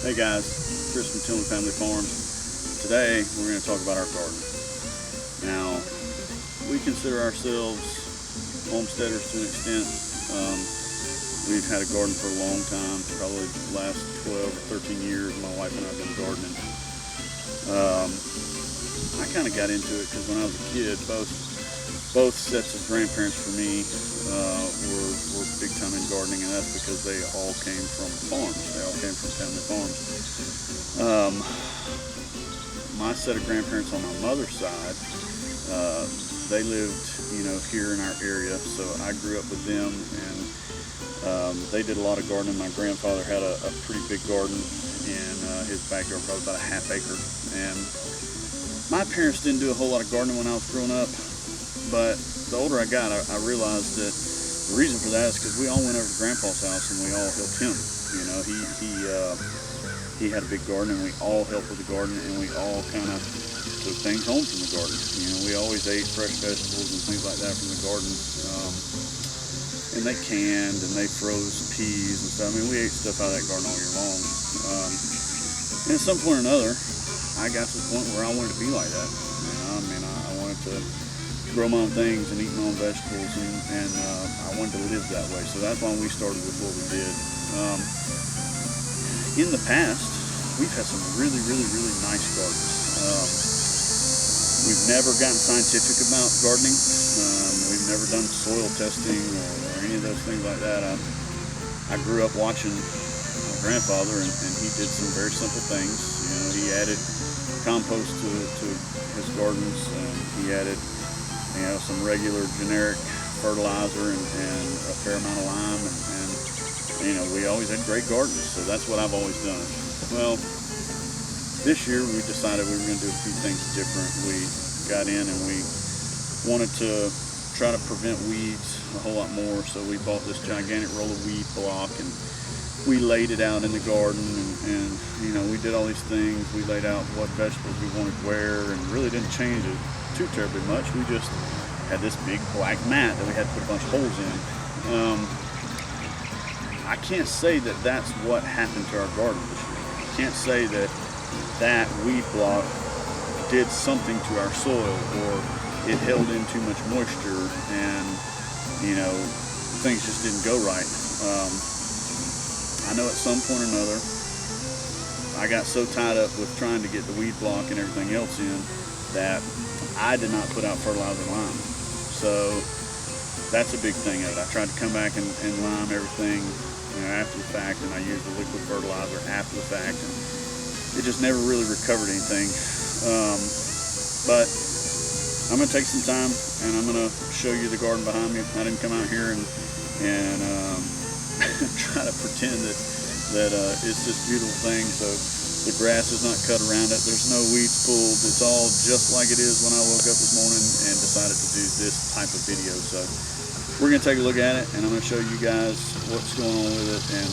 Hey guys, Chris from Tillman Family Farms. Today we're going to talk about our garden. Now, we consider ourselves homesteaders to an extent. We've had a garden for a long time, probably the last 12 or 13 years. My wife and I have been gardening. I kind of got into it because when I was a kid, both sets of grandparents for me were big time in gardening, and that's because they all came from farms. They all came from family farms. My set of grandparents on my mother's side, they lived, here in our area, so I grew up with them, and they did a lot of gardening. My grandfather had a pretty big garden in his backyard, probably about a half acre, and my parents didn't do a whole lot of gardening when I was growing up. But the older I got, I realized that the reason for that is because we all went over to Grandpa's house and we all helped him. He had a big garden and we all helped with the garden, and we all kind of took things home from the garden. We always ate fresh vegetables and things like that from the garden. And they canned and they froze peas and stuff. I mean, we ate stuff out of that garden all year long. And at some point or another, I got to the point where I wanted to be like that. I wanted to grow my own things and eat my own vegetables, and I wanted to live that way. So that's why we started with what we did. In the past, we've had some really, really, really nice gardens. We've never gotten scientific about gardening. We've never done soil testing or any of those things like that. I grew up watching my grandfather, and he did some very simple things. He added compost to his gardens, and he added some regular generic fertilizer and a fair amount of lime, and we always had great gardens, so that's what I've always done. Well, this year we decided we were going to do a few things different. We got in and we wanted to try to prevent weeds a whole lot more, so we bought this gigantic roll of weed block and we laid it out in the garden, and we did all these things. We laid out what vegetables we wanted where, and really didn't change it too terribly much. We just had this big black mat that we had to put a bunch of holes in. I can't say that that's what happened to our garden this year. I can't say that weed block did something to our soil, or it held in too much moisture, and things just didn't go right. I know at some point or another I got so tied up with trying to get the weed block and everything else in that I did not put out fertilizer and lime. So that's a big thing of it. I tried to come back and lime everything after the fact, and I used the liquid fertilizer after the fact, and it just never really recovered anything. But I'm going to take some time and I'm going to show you the garden behind me. I didn't come out here and try to pretend that it's this beautiful thing. So the grass is not cut around it. There's no weeds pulled. It's all just like it is when I woke up this morning and decided to do this type of video. So we're going to take a look at it, and I'm going to show you guys what's going on with it, and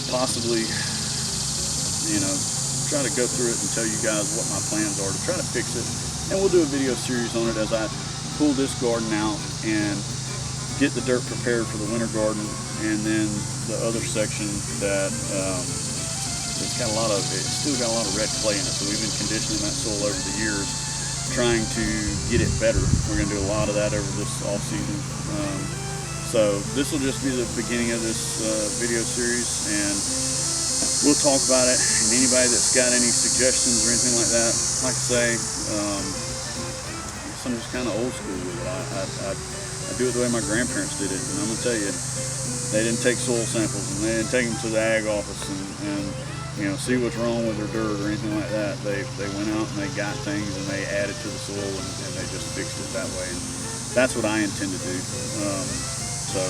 possibly, try to go through it and tell you guys what my plans are to try to fix it. And we'll do a video series on it as I pull this garden out and get the dirt prepared for the winter garden, and then the other section that it's still got a lot of red clay in it, so we've been conditioning that soil over the years, trying to get it better. We're going to do a lot of that over this off season. So this will just be the beginning of this video series, and we'll talk about it. And anybody that's got any suggestions or anything like that, like I say, I'm just kind of old school with it. I do it the way my grandparents did it, and I'm going to tell you, they didn't take soil samples, and they didn't take them to the ag office and see what's wrong with their dirt or anything like that. They went out and they got things and they added to the soil, and they just fixed it that way. And that's what I intend to do. So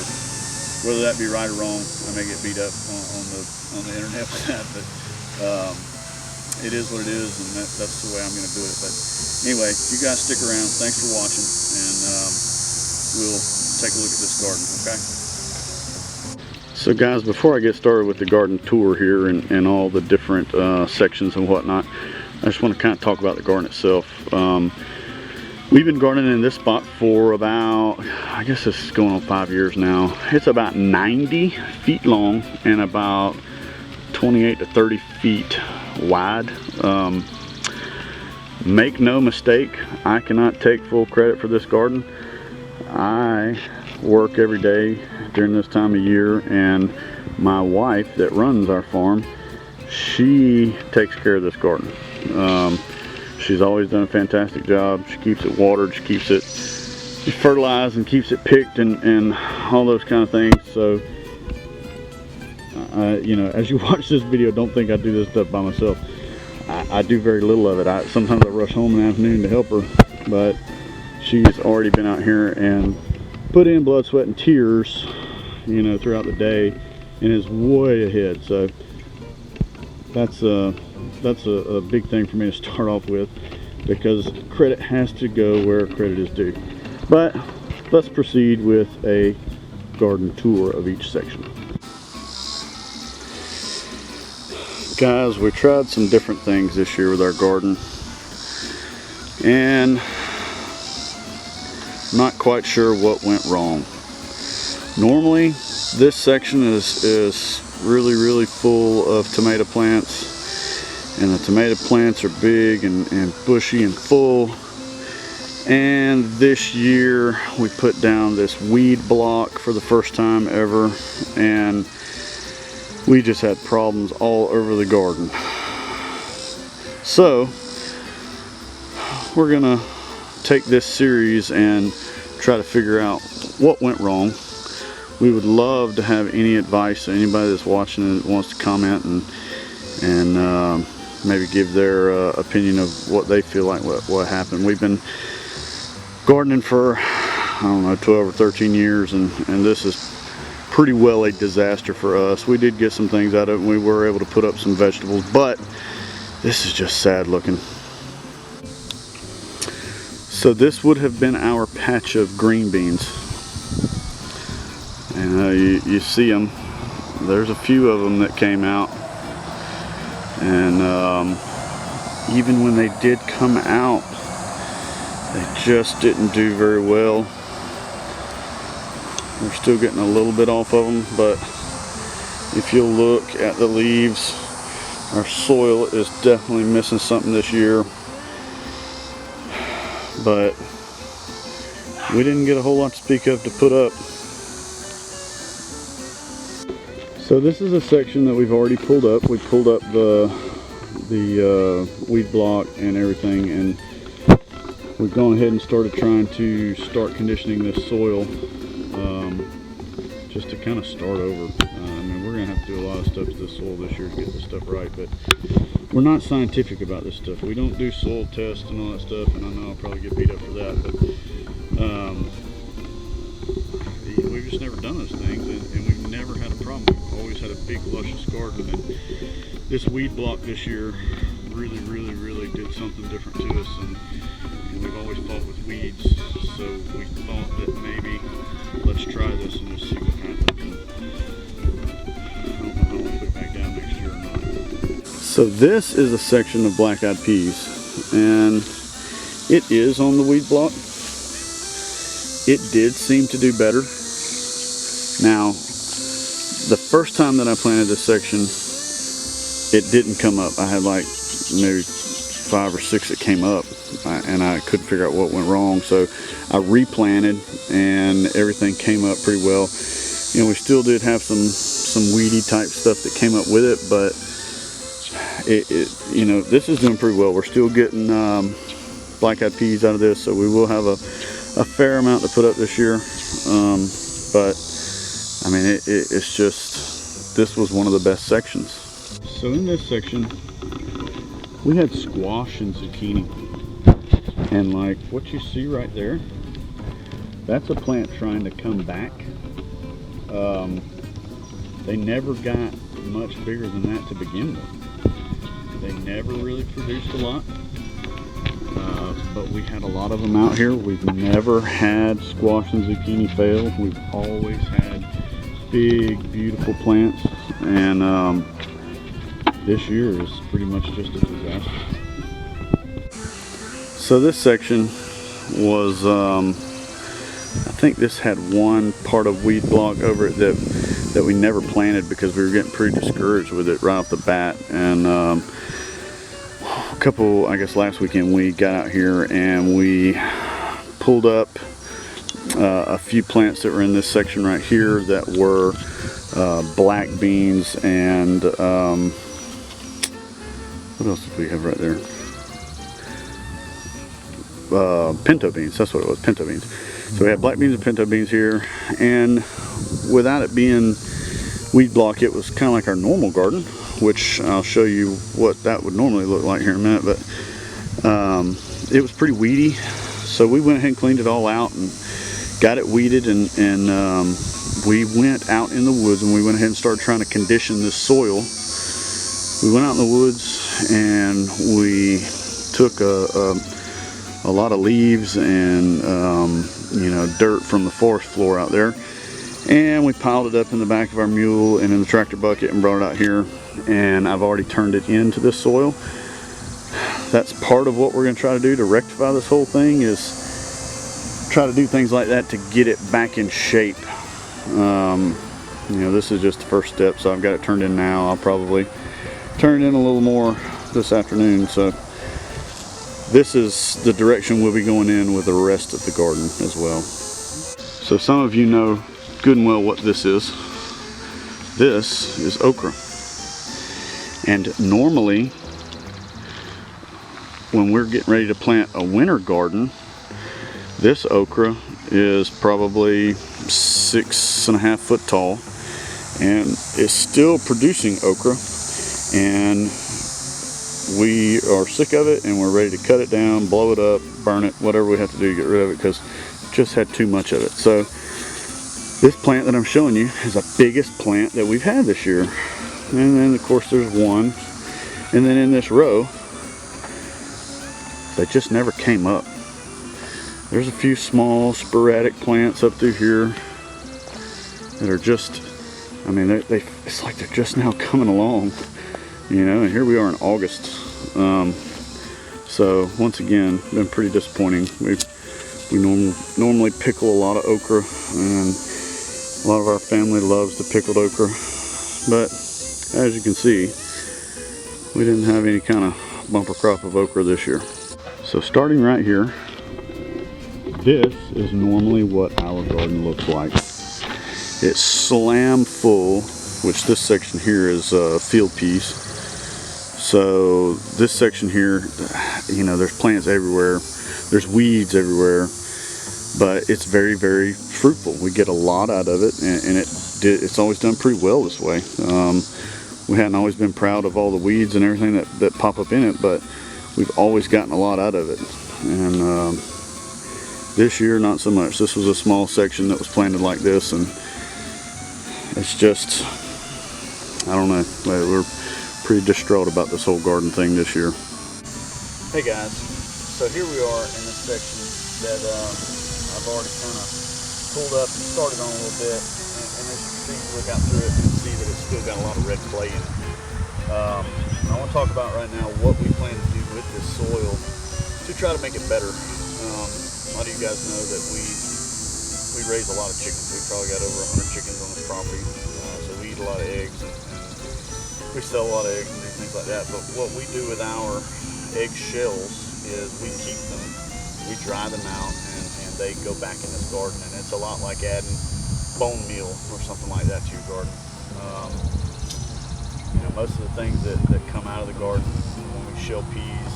whether that be right or wrong, I may get beat up on the internet with that, but it is what it is, and that's the way I'm going to do it. But anyway, you guys stick around. Thanks for watching, and we'll take a look at this garden, okay? So guys, before I get started with the garden tour here and all the different sections and whatnot, I just want to kind of talk about the garden itself. We've been gardening in this spot for about, I guess this is going on 5 years now. It's about 90 feet long and about 28 to 30 feet wide. Make no mistake, I cannot take full credit for this garden. I work every day during this time of year, and my wife that runs our farm, she takes care of this garden. She's always done a fantastic job. She keeps it watered, she keeps it fertilized, and keeps it picked, and all those kind of things. So you know, as you watch this video, don't think I do this stuff by myself. I do very little of it. Sometimes I rush home in the afternoon to help her, but she's already been out here and put in blood, sweat, and tears, you know, throughout the day, and is way ahead. So that's a big thing for me to start off with, because credit has to go where credit is due. But let's proceed with a garden tour of each section. Guys, we tried some different things this year with our garden, and not quite sure what went wrong. Normally this section is really full of tomato plants, and the tomato plants are big and bushy and full. And this year we put down this weed block for the first time ever, and we just had problems all over the garden. So we're gonna take this series and try to figure out what went wrong. We would love to have any advice. Anybody that's watching it wants to comment and maybe give their opinion of what they feel like what happened. We've been gardening for, I don't know, 12 or 13 years, and this is pretty well a disaster for us. We did get some things out of it, and we were able to put up some vegetables, but this is just sad looking. So this would have been our patch of green beans, and you see them. There's a few of them that came out, and even when they did come out, they just didn't do very well. We're still getting a little bit off of them, but if you'll look at the leaves, our soil is definitely missing something this year. But we didn't get a whole lot to speak of to put up. So this is a section that we've already pulled up. We pulled up the weed block and everything, and we've gone ahead and started trying to start conditioning this soil. Just to kind of start over. I mean, we're going to have to do a lot of stuff to this soil this year to get this stuff right, but we're not scientific about this stuff. We don't do soil tests and all that stuff, and I know I'll probably get beat up for that, but we've just never done those things, and we've never had a problem. We've always had a big, luscious garden, and this weed block this year really did something different to us, and we've always fought with weeds, so we thought that maybe let's try this and just see what happens. I don't know if we'll put it back down next year or not. So this is a section of black-eyed peas, and it is on the weed block. It did seem to do better. Now, the first time that I planted this section, it didn't come up. I had like maybe 5 or 6 that came up, and I couldn't figure out what went wrong, so I replanted and everything came up pretty well. You know, we still did have some weedy type stuff that came up with it, but you know, this is doing pretty well. We're still getting black-eyed peas out of this, so we will have a fair amount to put up this year. But I mean, it's just, this was one of the best sections. So in this section we had squash and zucchini, and like what you see right there, that's a plant trying to come back. They never got much bigger than that to begin with. They never really produced a lot, but we had a lot of them out here. We've never had squash and zucchini fail. We've always had big, beautiful plants, and this year is pretty much just a disaster. So this section was, I think this had one part of weed block over it that that we never planted because we were getting pretty discouraged with it right off the bat. And a couple, I guess last weekend, we got out here and we pulled up a few plants that were in this section right here that were black beans and what else did we have right there? Pinto beans, that's what it was, pinto beans. So we had black beans and pinto beans here, and without it being weed block, it was kind of like our normal garden, which I'll show you what that would normally look like here in a minute. But it was pretty weedy, so we went ahead and cleaned it all out and got it weeded, and we went out in the woods and we went ahead and started trying to condition this soil. We went out in the woods and we took a lot of leaves and you know, dirt from the forest floor out there, and we piled it up in the back of our mule and in the tractor bucket and brought it out here, and I've already turned it into this soil. That's part of what we're going to try to do to rectify this whole thing, is try to do things like that to get it back in shape. You know, this is just the first step, so I've got it turned in now. I'll probably turn it in a little more this afternoon. So this is the direction we'll be going in with the rest of the garden as well. So some of you know good and well what this is. This is okra. And normally, when we're getting ready to plant a winter garden, this okra is probably 6.5 foot tall and is still producing okra, and we are sick of it and we're ready to cut it down, blow it up, burn it, whatever we have to do to get rid of it, because we just had too much of it. So this plant that I'm showing you is the biggest plant that we've had this year. And then of course there's one, and then in this row they just never came up. There's a few small sporadic plants up through here that are just, I mean, it's like they're just now coming along. You know, and here we are in August. So once again, been pretty disappointing. We normally pickle a lot of okra, and a lot of our family loves the pickled okra. But as you can see, we didn't have any kind of bumper crop of okra this year. So starting right here, this is normally what our garden looks like. It's slam full, which this section here is field peas. So this section here, you know, there's plants everywhere, there's weeds everywhere, but it's very, very fruitful. We get a lot out of it, and it's always done pretty well this way. We hadn't always been proud of all the weeds and everything that pop up in it, but we've always gotten a lot out of it. And this year, not so much. This was a small section that was planted like this, and it's just, I don't know, we're pretty distraught about this whole garden thing this year. Hey guys, so here we are in this section that I've already kind of pulled up and started on a little bit, and as you can see, look out through it and see that it's still got a lot of red clay in it. I want to talk about right now what we plan to do with this soil to try to make it better. A lot of you guys know that we raise a lot of chickens. We've probably got over 100 chickens on this property, so we eat a lot of eggs, and we sell a lot of eggs and do things like that. But what we do with our egg shells is we keep them, we dry them out, and they go back in this garden. And it's a lot like adding bone meal or something like that to your garden. You know, most of the things that come out of the garden when we shell peas,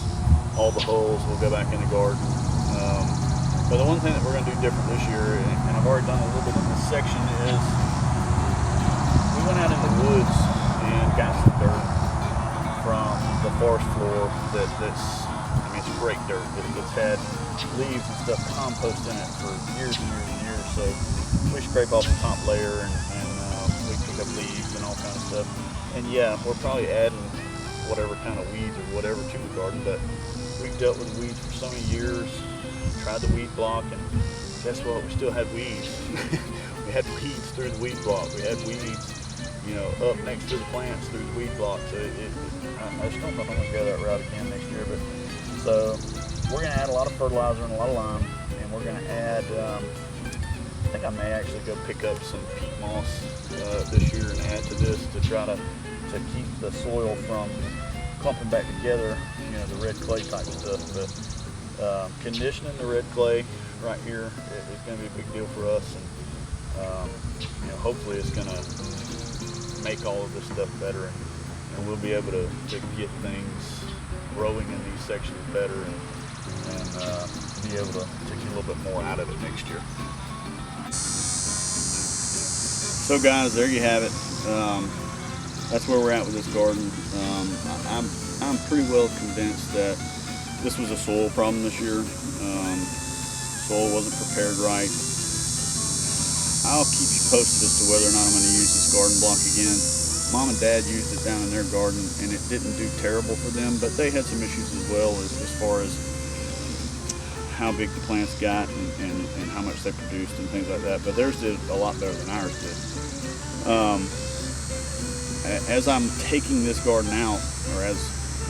all the hulls will go back in the garden. But the one thing that we're going to do different this year, and I've already done a little bit in this section, is we went out in the woods and got some dirt from the forest floor that's, I mean, it's great dirt. It's had leaves and stuff compost in it for years and years and years. So we scrape off the top layer, and we pick up leaves and all kinds of stuff. And yeah, we're probably adding whatever kind of weeds or whatever to the garden, but we've dealt with weeds for so many years, tried the weed block, and guess what? We still had weeds. We had weeds through the weed block. We had weeds, you know, up next to the plants through the weed block. So I just don't know if I'm going to go that route again next year. But so we're going to add a lot of fertilizer and a lot of lime, and we're going to add think I may actually go pick up some peat moss this year and add to this to try to keep the soil from clumping back together, you know, the red clay type stuff. But conditioning the red clay right here is going to be a big deal for us, and you know, hopefully it's going to make all of this stuff better, and we'll be able to get things growing in these sections better, and be able to get a little bit more out of it next year. So guys, there you have it. That's where we're at with this garden. I'm pretty well convinced that this was a soil problem this year. Soil wasn't prepared right. I'll keep you posted as to whether or not I'm going to use this garden block again. Mom and Dad used it down in their garden, and it didn't do terrible for them, but they had some issues as well as far as how big the plants got and how much they produced and things like that. But theirs did a lot better than ours did. As I'm taking this garden out, or as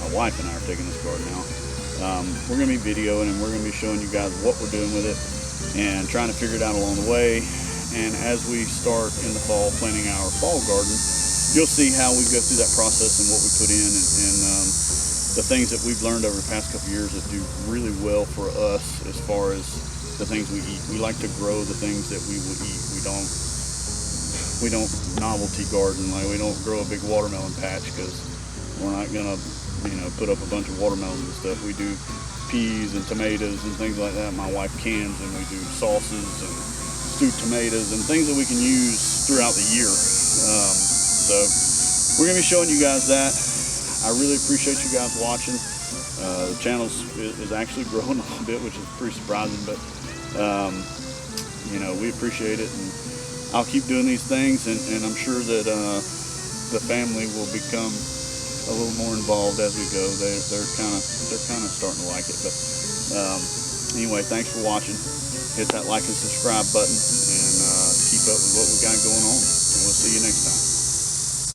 my wife and I are taking this garden out, we're going to be videoing, and we're going to be showing you guys what we're doing with it and trying to figure it out along the way. And as we start in the fall planting our fall garden, you'll see how we go through that process and what we put in, and the things that we've learned over the past couple of years that do really well for us as far as the things we eat. We like to grow the things that we will eat. We don't novelty garden, like we don't grow a big watermelon patch, because we're not gonna, you know, put up a bunch of watermelons and stuff. We do peas and tomatoes and things like that. My wife cans, and we do sauces and stewed tomatoes and things that we can use throughout the year. So we're gonna be showing you guys that. I really appreciate you guys watching. The channel is actually growing a little bit, which is pretty surprising, but you know, we appreciate it, and I'll keep doing these things, and I'm sure that the family will become a little more involved as we go. They're kind of starting to like it. But anyway, thanks for watching. Hit that like and subscribe button, and keep up with what we got going on. And we'll see you next time.